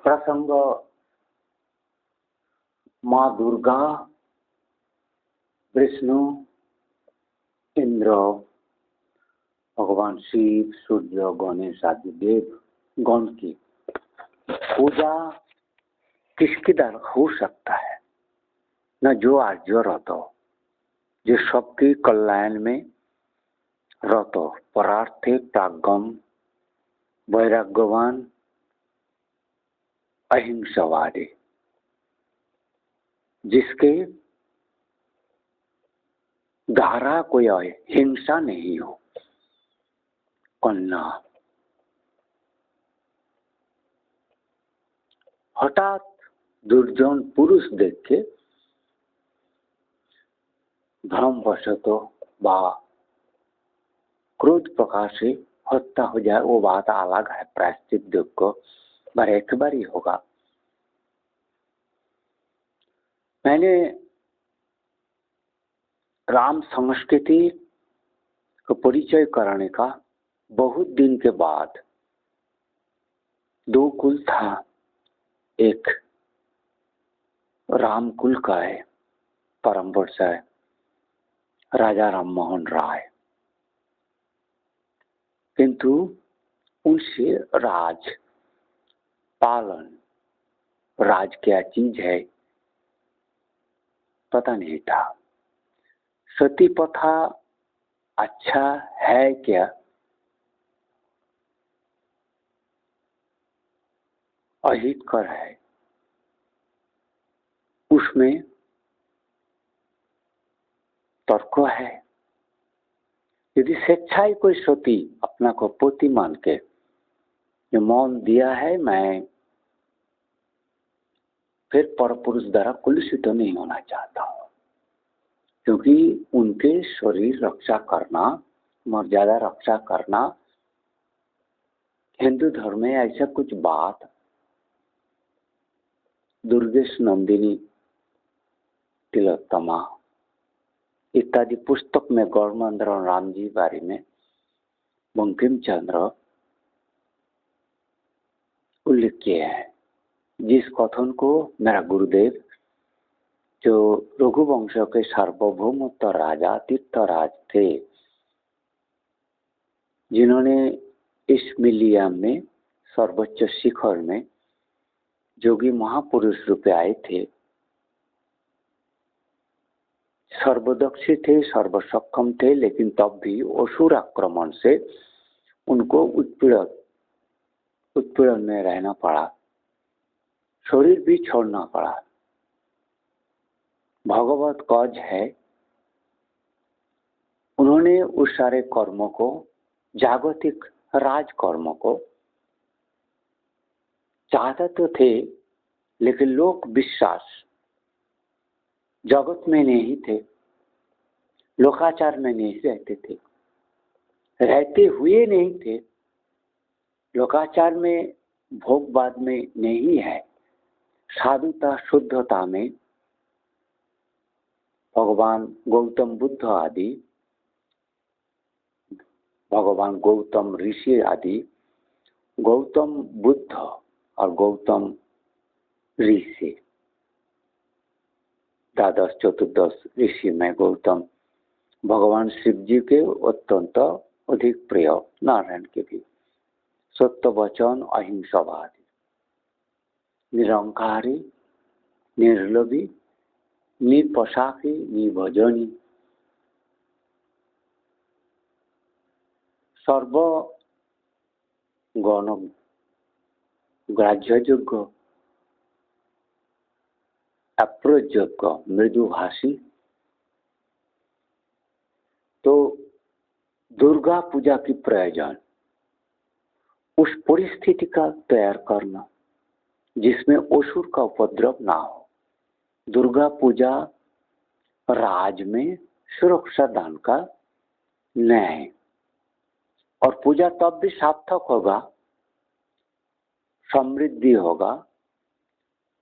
प्रसंग माँ दुर्गा, विष्णु, इंद्र, भगवान शिव, सूर्य, गणेश आदि देव गण की पूजा किसके द्वारा हो सकता है? न जो आर्य रत हो, जो सबके कल्याण में रत हो, परार्थे प्राज्ञम, वैराग्यवान, अहिंसावादी, जिसके धारा कोई हिंसा नहीं हो। कन्या हठात दुर्जन पुरुष देख के भ्रमवशत बा क्रोध प्रकाश से हत्या हो जाए, वो बात अलग है। प्रायश्चित को बार एक बार ही होगा। मैंने राम संस्कृति को परिचय कराने का बहुत दिन के बाद दो कुल था। एक राम कुल का है, परम वर्ष है राजा राम मोहन राय, किंतु उनसे राज पालन, राज क्या चीज है पता नहीं था। सती प्रथा अच्छा है क्या, अहितकर है, उसमें तर्क है। यदि स्वेच्छाएं कोई सती अपना को पोती मान के जो मौन दिया है, मैं फिर परपुरुष द्वारा कुलुषित नहीं होना चाहता हूं, क्योंकि उनके शरीर रक्षा करना, मर्यादा रक्षा करना हिंदू धर्म में ऐसा कुछ बात दुर्गेश नंदिनी, तिलोत्तमा इत्यादि पुस्तक में गौरमंद्र और राम जी बारे में बंकिम चंद्र उल्लेख किए हैं। जिस कथन को मेरा गुरुदेव जो रघुवंश के सार्वभौमत्व राजा तीर्थराज थे, जिन्होंने इस मिलियम में सर्वोच्च शिखर में जोगी महापुरुष रूपे आए थे, सर्वदक्षी थे, सर्वसक्षम थे, लेकिन तब भी असुर आक्रमण से उनको उत्पीड़न में रहना पड़ा, शरीर भी छोड़ना पड़ा। भगवत कज है, उन्होंने उस सारे कर्मों को, जागतिक राज कर्मों को चाहते तो थे, लेकिन लोक विश्वास जगत में नहीं थे, लोकाचार में नहीं रहते थे, रहते हुए नहीं थे, लोकाचार में भोगवाद में नहीं है, साधुता शुद्धता में भगवान गौतम बुद्ध आदि, भगवान गौतम ऋषि आदि, गौतम बुद्ध और गौतम ऋषि, द्वादश चतुर्दश ऋषि में गौतम भगवान शिव जी के अत्यंत अधिक प्रिय, नारायण के भी सत्य वचन, अहिंसावादी, निरंकारी, निर्लोभी, निपशाखी, निभजनी, सर्व गण ग्राह्य योग्य, अप्रोच योग्य, मृदुभाषी। तो दुर्गा पूजा की प्रयोजन उस परिस्थिति का तैयार करना जिसमें असुर का उपद्रव ना हो। दुर्गा पूजा राज में सुरक्षा दान का न्याय, और पूजा तब भी सार्थक होगा, समृद्धि होगा,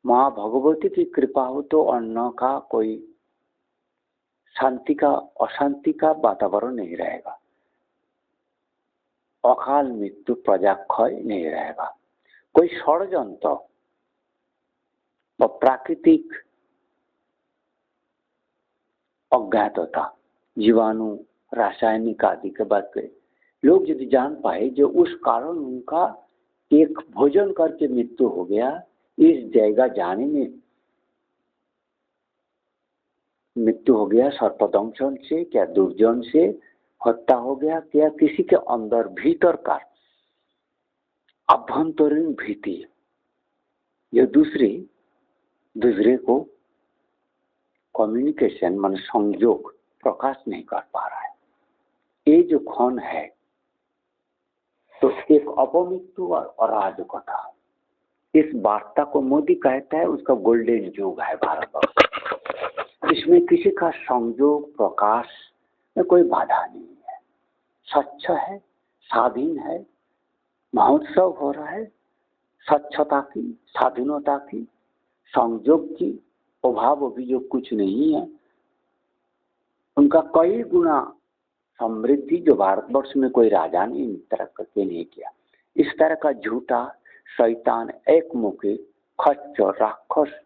माँ भगवती की कृपा हो तो अन्न का कोई शांति का अशांति का वातावरण नहीं रहेगा, अकाल मृत्यु प्रजाक्षय नहीं रहेगा, कोई षड्यंत्र व प्राकृतिक अज्ञातता, जीवाणु, रासायनिक आदि के बात करें, लोग यदि जान पाए जो उस कारण उनका एक भोजन करके मृत्यु हो गया, इस जगह जाने में मृत्यु हो गया, सर्पदंशन से, क्या दुर्जन से हत्या हो गया, क्या किसी के अंदर भीतर का अभ्यंतरीण भीति, यह दूसरे को कम्युनिकेशन मान संयोग प्रकाश नहीं कर पा रहा है। ये जो क्षण है तो एक अपमृत्यु और अराजकता, इस वार्ता को मोदी कहता है उसका गोल्डन युग है भारतवर्ष। इसमें किसी का संयोग प्रकाश में कोई बाधा नहीं है, स्वच्छ है, स्वाधीन है, महोत्सव हो रहा है, स्वच्छता की, स्वाधीनता की, संयोग की, अभाव अभियोग कुछ नहीं है। उनका कई गुना समृद्धि जो भारतवर्ष में कोई राजा ने इन तरह करके नहीं किया। इस तरह का झूठा शैतान, एक मुखी, खच्चर, राक्षस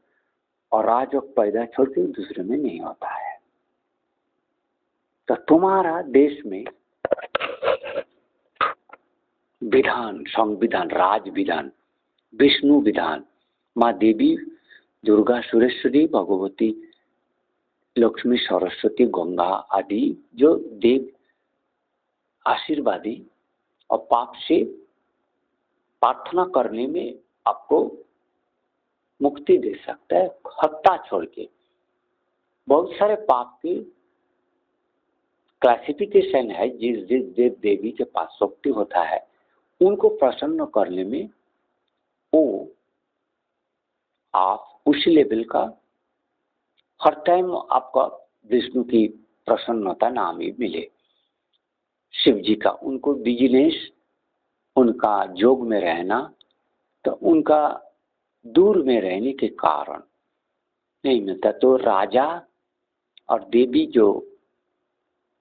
और राजक पैदा छोड़ के दूसरे में नहीं होता है। तो तुम्हारा देश में विधान, संविधान, राज विधान, विष्णु विधान, माँ देवी दुर्गा, सुरेश्वरी, भगवती, लक्ष्मी, सरस्वती, गंगा आदि जो देव आशीर्वादी और पाप से प्रार्थना करने में आपको मुक्ति दे सकता है, हत्या छोड़ के। बहुत सारे पाप के क्लासिफिकेशन है, जिस देव देवी के पास शक्ति होता है उनको प्रसन्न करने में वो आप उसी लेवल का हर टाइम आपका विष्णु की प्रसन्नता नाम ही मिले। शिव जी का उनको बिजनेस, उनका योग में रहना, तो उनका दूर में रहने के कारण नहीं मिलता। तो राजा और देवी जो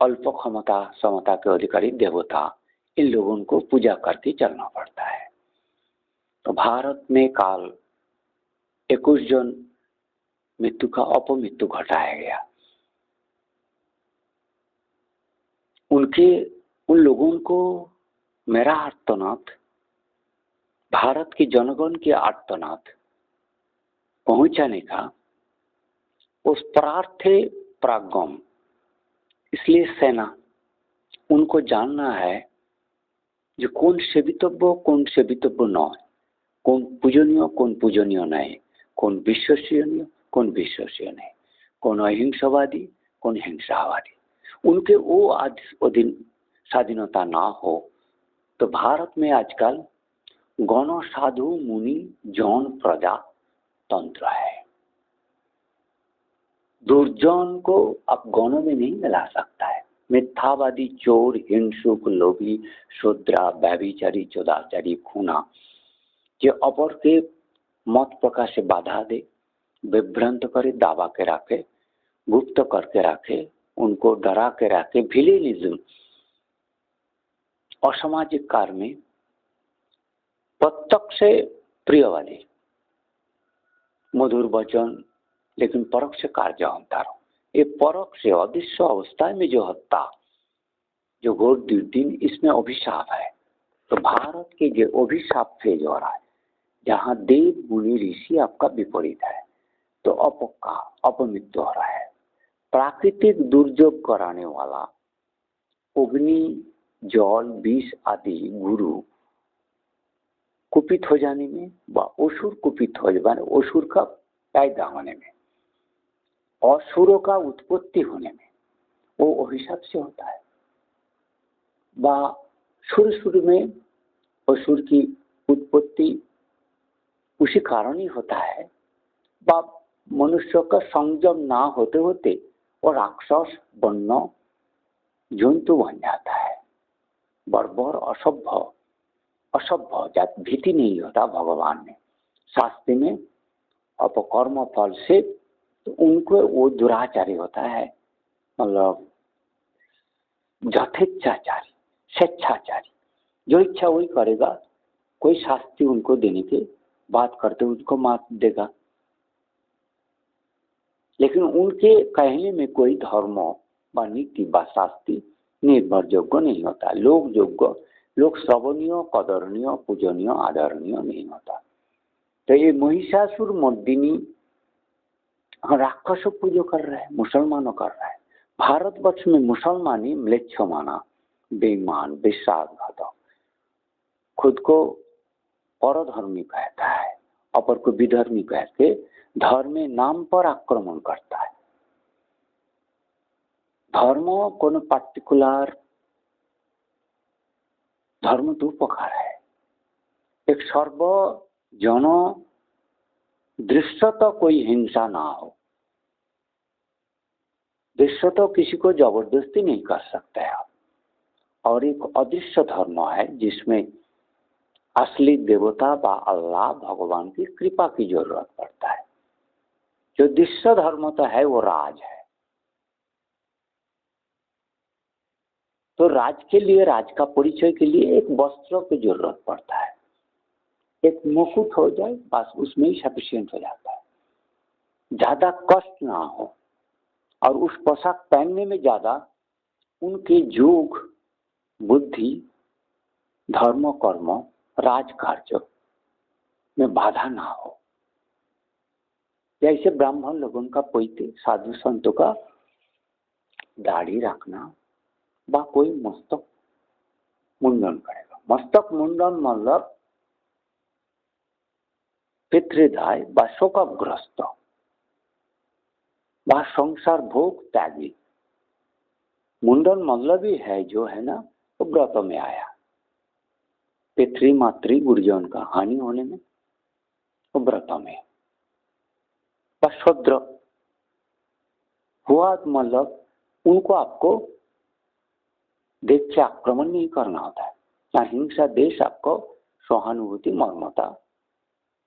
अल्प क्षमता समता के अधिकारी देवता, इन लोगों को पूजा करके चलना पड़ता है। तो भारत में काल 21 जन मृत्यु का अपमृत्यु घटाया गया। उन लोगों को मेरा आर्तनाद, भारत की जनगण की आर्तनाद पहुंचाने का उस प्रार्थे प्रागम, इसलिए सेना उनको जानना है जो कौन सेवितव्य कौन सेवितव्य न है, कौन पूजनीय नहीं, कौन विश्वसनीय कौन विश्वसनीय नहीं, कौन अहिंसावादी कौन हिंसावादी। उनके वो अधीन स्वाधीनता ना हो तो भारत में आजकल गण साधु मुनि जौन प्रजा तंत्र है। दुर्जन को आप गणों में नहीं मिला सकता है। मिथ्यावादी, चोर, हिंसुक, लोभी, शूद्रा, व्यभिचारी, चोदाचारी, खूना, जो अपर के मत प्रकाश से बाधा दे, विभ्रांत करे, दावा के रखे, गुप्त करके रखे, उनको डरा के रखे, विलेनिज्म, असामाजिक कार्य में प्रत्यक्ष से प्रिय वाली मधुर वचन, लेकिन परोक्ष कार्य अंतर। ये परोक्ष अदृश्य अवस्था में जो हत्या, जो घोर दुर्दिन, इसमें अभिशाप है। तो भारत के जो अभिशाप फेज हो रहा है, जहाँ देव मुनि ऋषि आपका विपरीत है, तो अपमृत्यु हो रहा है। प्राकृतिक दुर्योग कराने वाला अग्नि, जल, विष आदि गुरु कुपित हो जाने में व असुर कुपित हो जाने, असुर का पैदा होने में, असुरों का उत्पत्ति होने में वो अभिशाप से होता है। व शुरू में असुर की उत्पत्ति उसी कारण ही होता है। व मनुष्य का संयम ना होते होते और राक्षस वन्य जंतु बन जाता है, बर्बर, असभ्य जात, भीति नहीं होता भगवान ने शास्त्र में। अपकर्म फल से तो उनको वो दुराचारी होता है, मतलब यथेच्छाचारी, स्वेच्छाचारी, जो इच्छा वही करेगा। कोई शास्त्री उनको देने की बात करते उनको मार देगा, लेकिन उनके कहने में कोई धर्म व नीति व शास्त्री निर्भर योग्य नहीं होता। लोग योग्य, लोग श्रवणीय, कदरणीय, पूजनीय, आदरणीय नहीं होता। तो ये महिषासुर मर्दिनी राक्षसों पूजो कर रहे हैं, मुसलमानों कर रहा है। भारतवर्ष में मुसलमान ही म्लेच्छ माना, बेईमान, विश्वासघातक, खुद को परधर्मी कहता है, अपर को विधर्मी कह के धर्म नाम पर आक्रमण करता है। धर्म कोनो पार्टिकुलर धर्म दो प्रकार है। एक सर्वजन दृश्यतः कोई हिंसा ना हो, दृश्यतः किसी को जबरदस्ती नहीं कर सकते आप। और एक अदृश्य धर्म है जिसमें असली देवता व अल्लाह भगवान की कृपा की जरूरत पड़ता है। जो दृश्य धर्म तो है वो राज है। तो राज के लिए, राज का परिचय के लिए एक वस्त्र की जरूरत पड़ता है। एक मुकुट हो जाए बस उसमें ही सफिशिएंट हो जाता है, ज्यादा कष्ट ना हो। और उस पोशाक पहनने में ज्यादा उनके योग, बुद्धि, धर्म, कर्म, राजकार्य में बाधा ना हो। जैसे ब्राह्मण लोगों का पोइते, साधु संतों का दाढ़ी रखना बा कोई मस्तक मुंडन करेगा। मस्तक मुंडन मतलब पितृदाय बा शोकग्रस्त बा संसार भोग त्यागी। मुंडन मतलब ही है जो है ना वो व्रत में आया, पितृ मातृ गुरुजन का हानि होने में वो व्रत में। बस शूद्र हुआ मतलब उनको आपको देख के आक्रमण नहीं करना होता है, या हिंसा देश आपको सहानुभूति, मर्मता,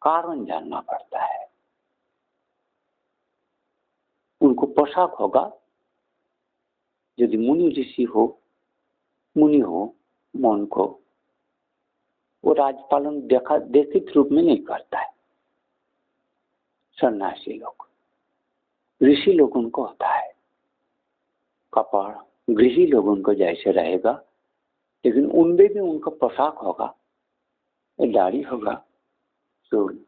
कारण जानना पड़ता है। उनको पोशाक होगा, यदि मुनि ऋषि हो, मुनि हो, मन को वो राजपालन देखित रूप में नहीं करता है। सन्यासी लोग, ऋषि लोगों को होता है कपड़, गृही लोगों को जैसे रहेगा, लेकिन उनमें भी उनका पोशाक होगा, दाढ़ी होगा, चूल,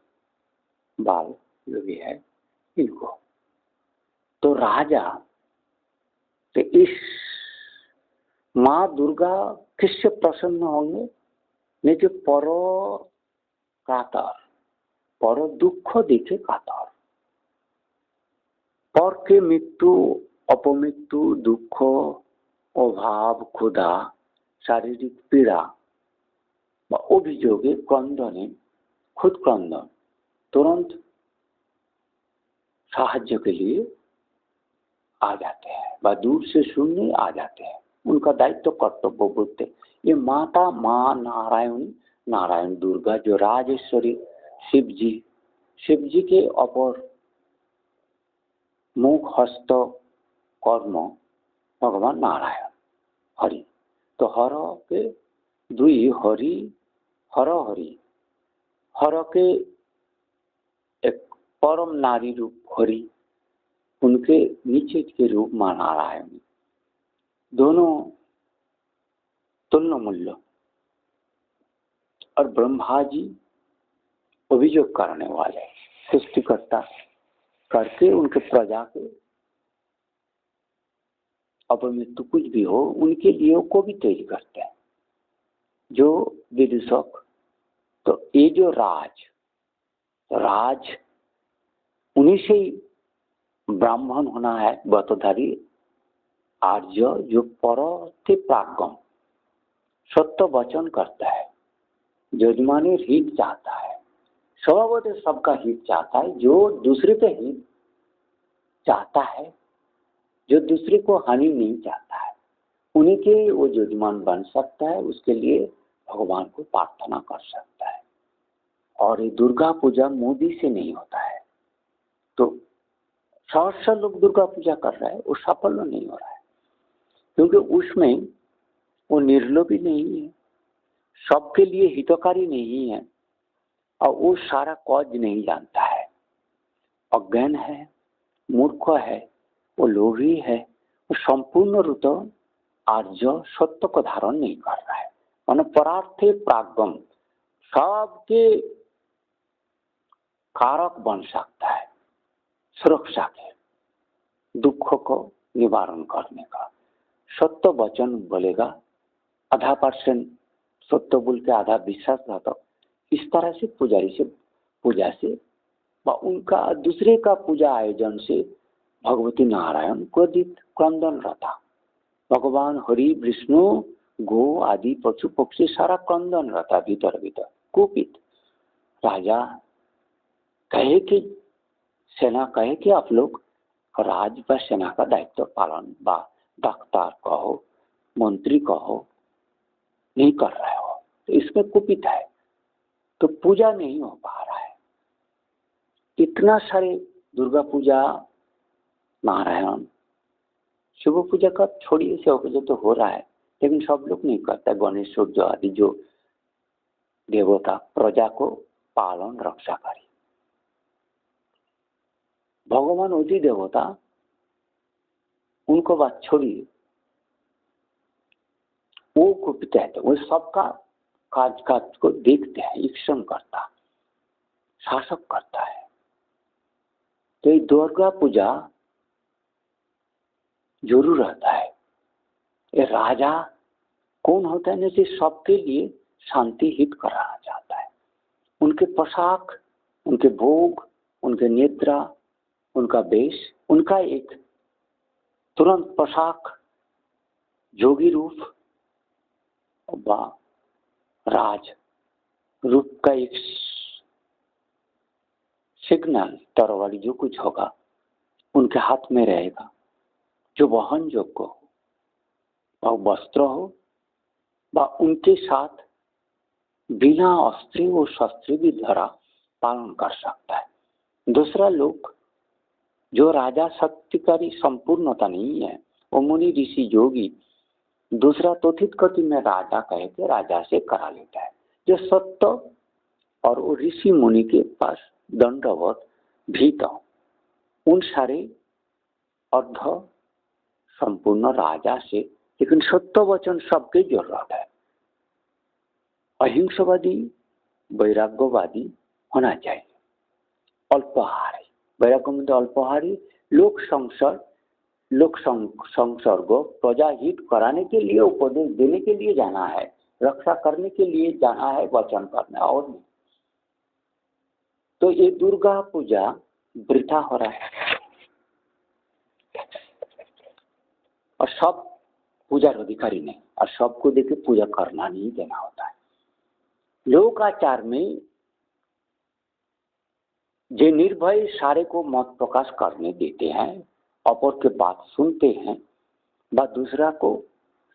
बाल जो भी है इनको। तो राजा तो इस माँ दुर्गा किससे प्रसन्न होंगे? नहीं कि परो कातर, परो दुख देखे कातर, पर के मृत्यु, अपमृत्यु, दुख, अभाव, क्षुधा, शारीरिक पीड़ा বা অভিযোগে क्रंदने, खुद क्रंदन तुरंत साहाय्य के लिए आ जाते हैं, व दूर से सुनने आ जाते हैं। उनका दायित्व कर्तव्य बोलते। ये माता माँ नारायण, नारायण दुर्गा जो राजेश्वरी, शिव जी के अपर मुख, हस्त, कर्म भगवान नारायण हरि। तो हर के दुई हरि, हर हरि, हर के एक परम नारी रूप हरि, उनके नीचे के रूप मां नारायण, दोनों तुल्य मूल्य। और ब्रह्मा जी अभियोग करने वाले, सृष्टिकर्ता करके उनके प्रजा के अपमृत्यु कुछ भी हो उनके लिए को भी तेज करते हैं जो विदूषक। तो ये जो राज उन्हीं से ही ब्राह्मण होना है, व्रतधारी आर्य जो परते प्रागम सत्य वचन करता है, यजमानी हित चाहता है, स्वभावतः सबका हित चाहता है, जो दूसरे का हित चाहता है, जो दूसरे को हानि नहीं चाहता है, उन्हीं के वो यजमान बन सकता है। उसके लिए भगवान को प्रार्थना कर सकता है। और ये दुर्गा पूजा मोदी से नहीं होता है। तो सहस्र लोग दुर्गा पूजा कर रहा है, वो सफल नहीं हो रहा है, क्योंकि उसमें वो निर्लोभी नहीं है, सबके लिए हितकारी नहीं है, और वो सारा कॉज नहीं जानता है, अज्ञान है, मूर्ख है, वो लोभी है, वो संपूर्ण रूप आर्य सत्य को धारण नहीं कर रहा है। माने परार्थे प्रागम सबके कारक बन सकता है, सुरक्षा के, दुख को निवारण करने का। सत्य वचन बोलेगा, आधा % सत्य बोल के आधा विश्वास रहता। इस तरह से पुजारी से पूजा से व उनका दूसरे का पूजा आयोजन से भगवती नारायण क्रोधित क्रंदन रहता। भगवान हरि विष्णु गो आदि पशु पक्षी सारा क्रंदन रहता भीतर भीतर कुपित। राजा कहे कि सेना कहे कि आप लोग राज व सेना का दायित्व पालन बा डॉक्टर कहो मंत्री कहो नहीं कर रहे हो, तो इसमें कुपित है, तो पूजा नहीं हो पा रहा है। इतना सारे दुर्गा पूजा, नारायण, शिव पूजा का छोड़िए, शिव पूजा तो हो रहा है लेकिन सब लोग नहीं करता। गणेश सूर्य आदि जो देवता प्रजा को पालन रक्षा करे, भगवान उदी देवता उनको बात छोड़िए, वो कुपित है, वो सबका काज को देखते हैं, ईक्षण करता, शासक करता है। तो ये दुर्गा पूजा जरूर रहता है। ये राजा कौन होता है, जैसे सबके लिए शांति हित कराना चाहता है। उनके पोशाक, उनके भोग, उनके निद्रा, उनका वेश, उनका एक तुरंत पोशाक, जोगी रूप व राज रूप का एक सिग्नल तरवारी जो कुछ होगा उनके हाथ में रहेगा, जो वहन योग्य हो, वह वस्त्र हो व उनके साथ बिना अस्त्र और शस्त्र भी धरा पालन कर सकता है। दूसरा लोग जो राजा शक्तिकारी संपूर्णता नहीं है, वो मुनि ऋषि योगी दूसरा तोथित गति में राजा कहे के राजा से करा लेता है। जो सत्य और वो ऋषि मुनि के पास दंडवत भीत उन सारे अर्ध संपूर्ण राजा से, लेकिन सत्य वचन सबके जरूरत है। अहिंसवादी वैराग्यवादी होना चाहिए, अल्पहारी, वैराग्य में अल्पहारी, लोक संसर्ग प्रजा हित कराने के लिए, उपदेश देने के लिए जाना है, रक्षा करने के लिए जाना है, वचन करना और नहीं। तो ये दुर्गा पूजा वृथा हो रहा है और सब पूजा अधिकारी नहीं, और सबको देखे पूजा करना नहीं देना होता है। लोकाचार में जो निर्भय सारे को मत प्रकाश करने देते हैं, अपर के बात सुनते हैं व दूसरा को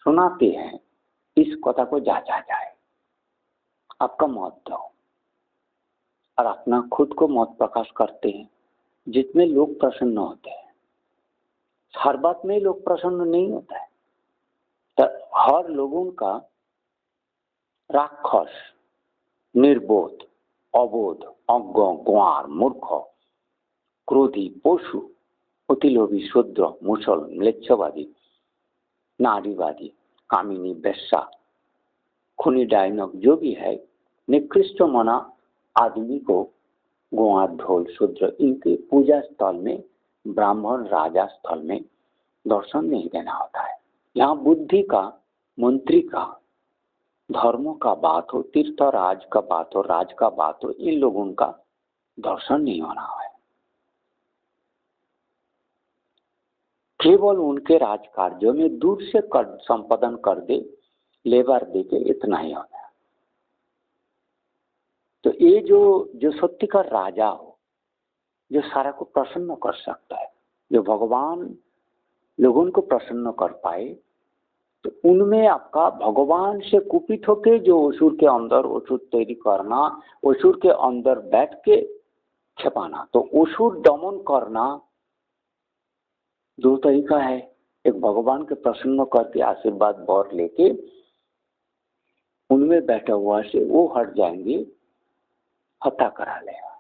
सुनाते हैं, इस कथा को जांचा जाए। आपका मत दो और अपना खुद को मत प्रकाश करते हैं, जितने लोग प्रसन्न होते हैं। हर बात में लोग प्रसन्न नहीं होता है, तो हर लोगों का राक्षस, निर्बोध, अबोध, अज्ञ, ग्वार, मूर्ख, क्रोधी, पशु, अतिलोभी, शूद्र, मुसल, म्लेच्छवादी, नारीवादी, कामिनी, वेश्या, खूनी, डायनक जो भी है, निकृष्ट मना आदमी को ग्वार, ढोल, शूद्र इनके पूजा स्थल में, ब्राह्मण राजा स्थल में दर्शन नहीं देना होता है। यहाँ बुद्धि का, मंत्री का, धर्मों का बात हो, तीर्थ राज का बात हो, राज का बात हो, इन लोगों का दर्शन नहीं होना है। केवल उनके राज कार्यों में दूर से संपादन कर दे, लेबर दे के, इतना ही होता है। तो ये जो सत्य का राजा हो, जो सारा को प्रसन्न कर सकता है, जो भगवान लोगों को प्रसन्न कर पाए, तो उनमें आपका भगवान से कुपित होके जो असुर के अंदर असुर तैयारी करना, असुर के अंदर बैठ के छिपाना, तो असुर दमन करना दो तरीका है। एक भगवान के प्रसन्न करके आशीर्वाद वर लेके उनमें बैठा हुआ से वो हट जाएंगे, हत्या करा लेगा।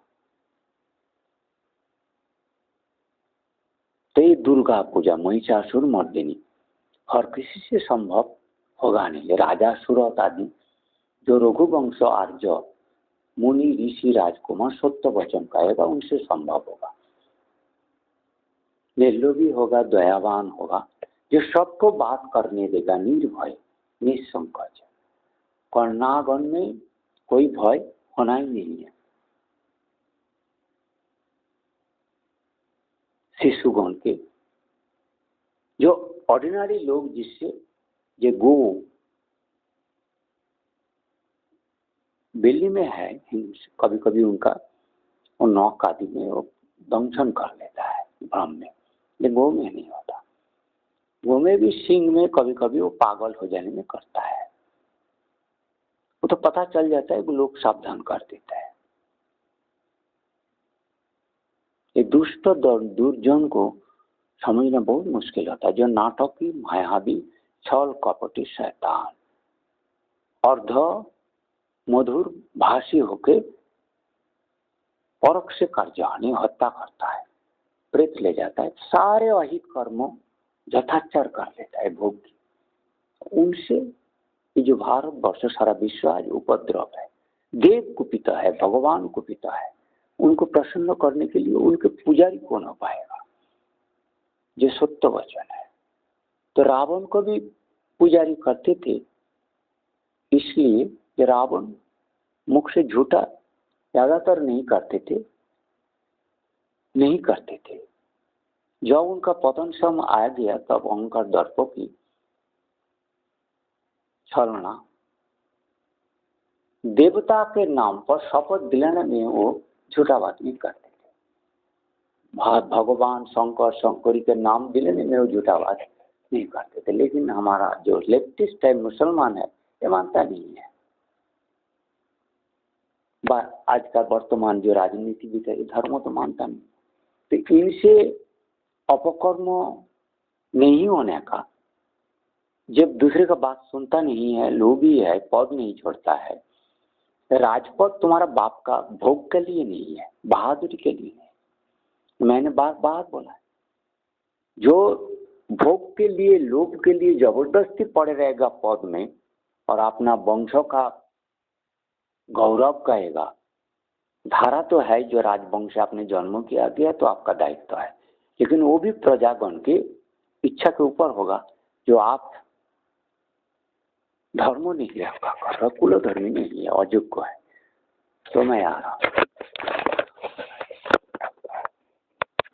तो ये दुर्गा पूजा महिषासुर मर्दिनी हर किसी से संभव होगा नहीं। राजा सुरत आदि जो रघुवंश आर्य मुनि ऋषि राजकुमार सत्य वचन कहेगा उनसे संभव होगा। निर्लोभी होगा, दयावान होगा, जो सबको बात करने देगा, निर्भय निसंकोच। कर्णागण में कोई भय होना ही नहीं है। शिशुगण के जो ऑर्डिनरी लोग जिससे ये गो दिल्ली में है, कभी कभी उनका वो नौक आदि में वो दंशन कर लेता है भ्रम में, लेकिन गो में नहीं होता। गो में भी सिंह में कभी कभी वो पागल हो जाने में करता है, वो तो पता चल जाता है, वो लोग सावधान कर देता है। ये दुष्ट दुर्जन को समझना बहुत मुश्किल होता है, जो नाटकी मायावी छल कपटी शैतान अर्ध मधुर भाषी होके परख से कार्य हत्या करता है, प्रेत ले जाता है, सारे अहित कर्मों यथाचार कर लेता है भोग की। उनसे ये जो भारत वर्ष सारा विश्व आज उपद्रव है, देव कुपित है, भगवान कुपित है, उनको प्रसन्न करने के लिए उनके पुजारी कौन हो पाएगा? जो सत्य वचन है। तो रावण को भी पुजारी करते थे, इसलिए कि रावण मुख से झूठा ज्यादातर नहीं करते थे। जब उनका पतन समय आ गया तब अहंकार दर्प की छलना देवता के नाम पर शपथ दिलाने में वो झूठा बात नहीं करते थे। भगवान शंकर शंकरी के नाम दिलाने में वो झूठा बात नहीं करते थे। लेकिन हमारा जो लेफ्टिस्ट है मुसलमान है, ये मानता नहीं है। आज का वर्तमान जो राजनीतिविद है, धर्म तो मानता नहीं। तो इनसे अपकर्म नहीं होने का, जब दूसरे का बात सुनता नहीं है, लोभी है, पद नहीं छोड़ता है। राजपद तुम्हारा बाप का भोग के लिए नहीं है, बहादुरी के लिए है। मैंने बार बार बोला है, जो भोग के लिए लोभ के लिए जबरदस्ती पड़े रहेगा पद में और अपना वंशों का गौरव कहेगा, धारा तो है जो राजवंश आपने जन्म किया गया तो आपका दायित्व है, लेकिन वो भी प्रजागण की इच्छा के ऊपर होगा। जो आप धर्म नहीं है, आपका कुल धर्मी नहीं है, अयोग्य है। तो मैं आ रहा हूँ।